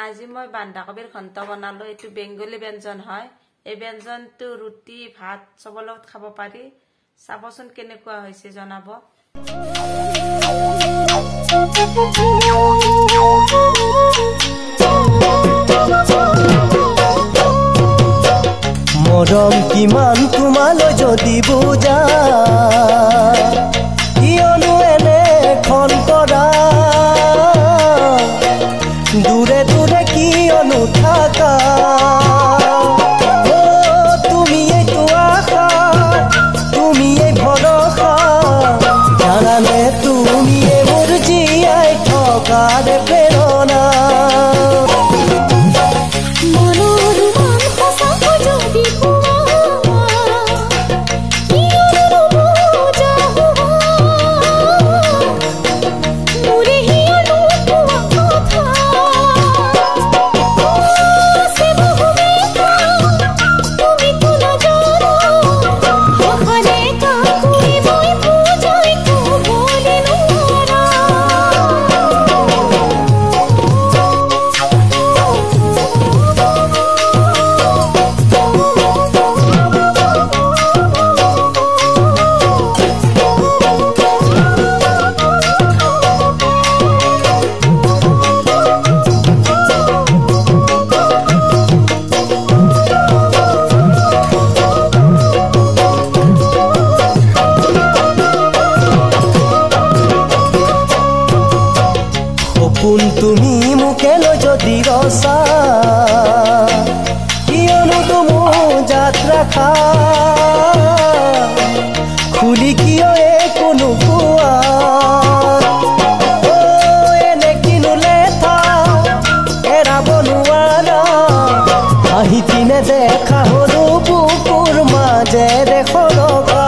আজি মই বন্ধাকবিৰ ঘন্ট বনালো। এইটো বেংগলী ব্যঞ্জন হয়। এই ব্যঞ্জনটো ৰুটি ভাত চবৰ লগত খাব পাৰি। চাবচোন কেনেকুৱা হৈছে জনাব। মৰম কিমান তোমালৈ যদি বুজা কিয়নো এনেখন কৰা দূৰে দূৰে কিয়নো থাকা তুমি এইটো আশা তুমি এই ভৰসা জানানে তুমি মোৰ জীয়াই থকাৰ প্ৰেৰণা তুমি মুখে লৈ যদি ৰচা কিয়নো তুমি যাত্ৰা খা খুলি কিয় একো নোপোৱা এনে কিনো লেঠা এৰাব নোৱাৰা আহি পিনে দেখা হলো বুকুৰ মাজেৰে সৰকা